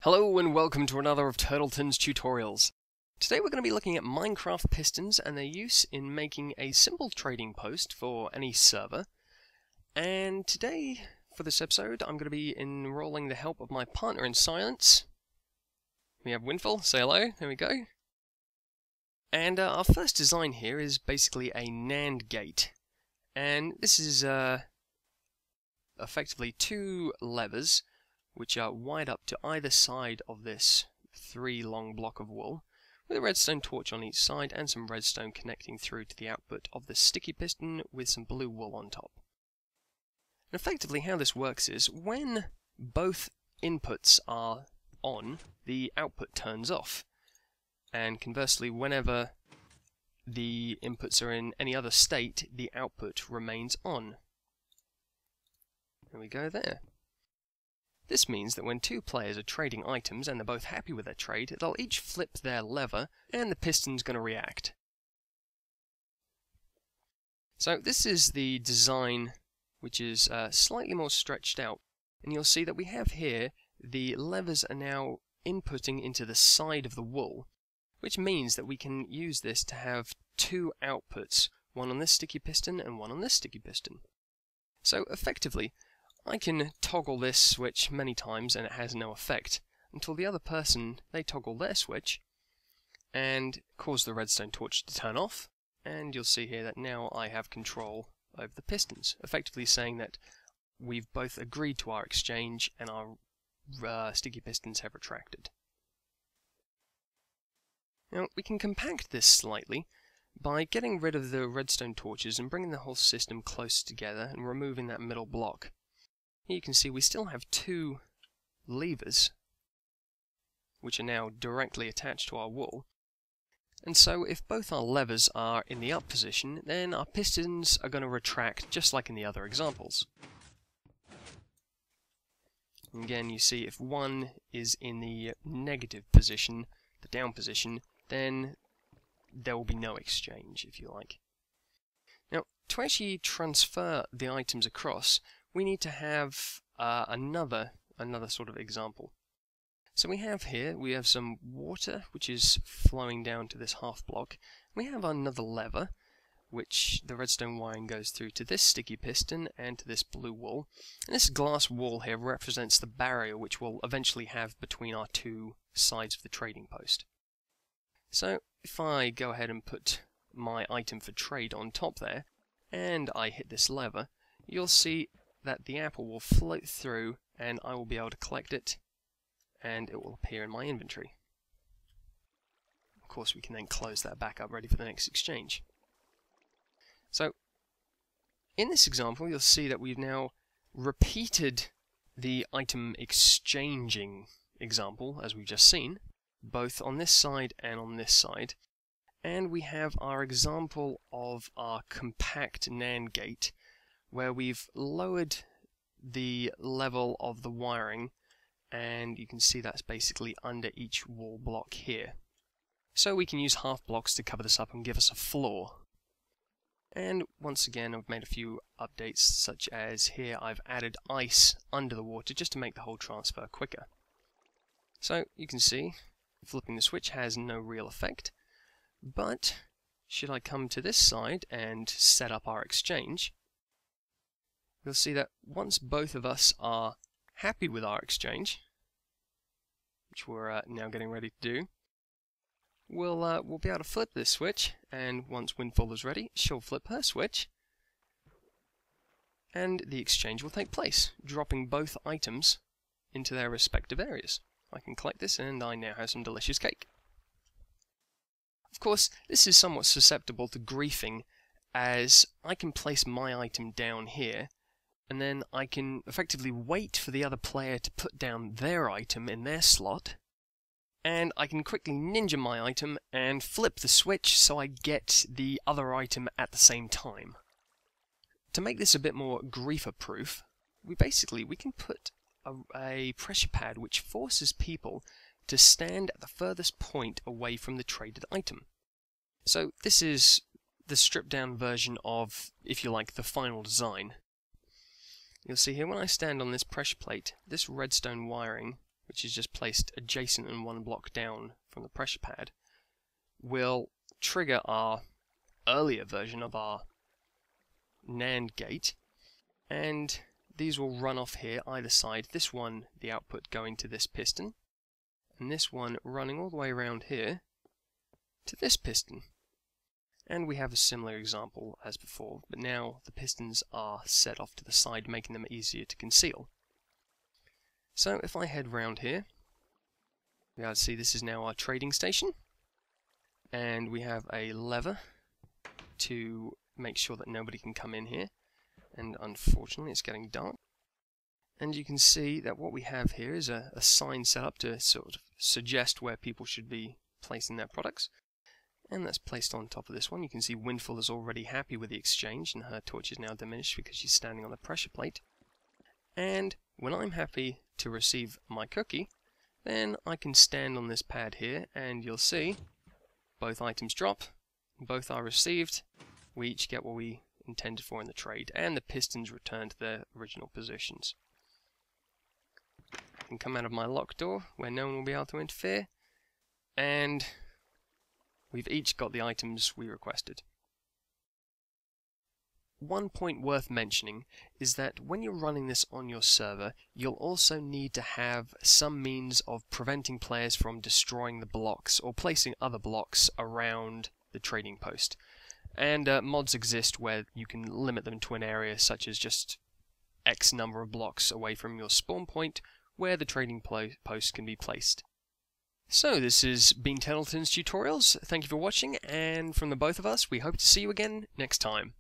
Hello and welcome to another of Turtleton's tutorials. Today we're going to be looking at Minecraft pistons and their use in making a simple trading post for any server. And today, for this episode, I'm going to be enrolling the help of my partner in science. We have Winfle, say hello, there we go. And our first design here is basically a NAND gate. And this is effectively two levers which are wired up to either side of this 3-long block of wool, with a redstone torch on each side and some redstone connecting through to the output of the sticky piston with some blue wool on top. And effectively how this works is, when both inputs are on, the output turns off, and conversely whenever the inputs are in any other state, the output remains on. There we go there. This means that when two players are trading items and they're both happy with their trade, they'll each flip their lever and the piston's going to react. So this is the design which is slightly more stretched out, and you'll see that we have here the levers are now inputting into the side of the wool, which means that we can use this to have two outputs, one on this sticky piston and one on this sticky piston. So effectively, I can toggle this switch many times and it has no effect, until the other person, they toggle their switch and cause the redstone torch to turn off, and you'll see here that now I have control over the pistons, effectively saying that we've both agreed to our exchange and our sticky pistons have retracted. Now we can compact this slightly by getting rid of the redstone torches and bringing the whole system close together and removing that middle block. Here you can see we still have two levers which are now directly attached to our wool, and so if both our levers are in the up position, then our pistons are going to retract just like in the other examples. And again you see if one is in the negative position, the down position, then there will be no exchange, if you like. Now to actually transfer the items across, we need to have another sort of example. So we have some water which is flowing down to this half block. We have another lever which the redstone wiring goes through to this sticky piston and to this blue wool. And this glass wall here represents the barrier which we'll eventually have between our two sides of the trading post. So if I go ahead and put my item for trade on top there, and I hit this lever, you'll see that the apple will float through and I will be able to collect it and it will appear in my inventory. Of course we can then close that back up ready for the next exchange. So in this example you'll see that we've now repeated the item exchanging example as we've just seen, both on this side and on this side, and we have our example of our compact NAND gate where we've lowered the level of the wiring, and you can see that's basically under each wall block here. So we can use half blocks to cover this up and give us a floor. And once again I've made a few updates, such as here I've added ice under the water just to make the whole transfer quicker. So you can see flipping the switch has no real effect, but should I come to this side and set up our exchange, you'll see that once both of us are happy with our exchange, which we're now getting ready to do, we'll be able to flip this switch, and once Winfle is ready, she'll flip her switch, and the exchange will take place, dropping both items into their respective areas. I can collect this, and I now have some delicious cake. Of course, this is somewhat susceptible to griefing, as I can place my item down here, and then I can effectively wait for the other player to put down their item in their slot, and I can quickly ninja my item and flip the switch so I get the other item at the same time. To make this a bit more griefer-proof, we can put a pressure pad which forces people to stand at the furthest point away from the traded item. So this is the stripped down version of, if you like, the final design. You'll see here when I stand on this pressure plate, this redstone wiring which is just placed adjacent and one block down from the pressure pad, will trigger our earlier version of our NAND gate, and these will run off here either side. This one, the output going to this piston, and this one running all the way around here to this piston. And we have a similar example as before, but now the pistons are set off to the side, making them easier to conceal. So if I head round here, we can see this is now our trading station, and we have a lever to make sure that nobody can come in here, and unfortunately it's getting dark. And you can see that what we have here is a sign set up to sort of suggest where people should be placing their products, and that's placed on top of this one. You can see Winfle is already happy with the exchange, and her torch is now diminished because she's standing on the pressure plate. And when I'm happy to receive my cookie, then I can stand on this pad here, and you'll see both items drop, both are received, we each get what we intended for in the trade, and the pistons return to their original positions. I can come out of my locked door where no one will be able to interfere, and we've each got the items we requested. One point worth mentioning is that when you're running this on your server, you'll also need to have some means of preventing players from destroying the blocks or placing other blocks around the trading post. And mods exist where you can limit them to an area such as just X number of blocks away from your spawn point where the trading post can be placed. So this has been Turtleton's Tutorials. Thank you for watching, and from the both of us, we hope to see you again next time.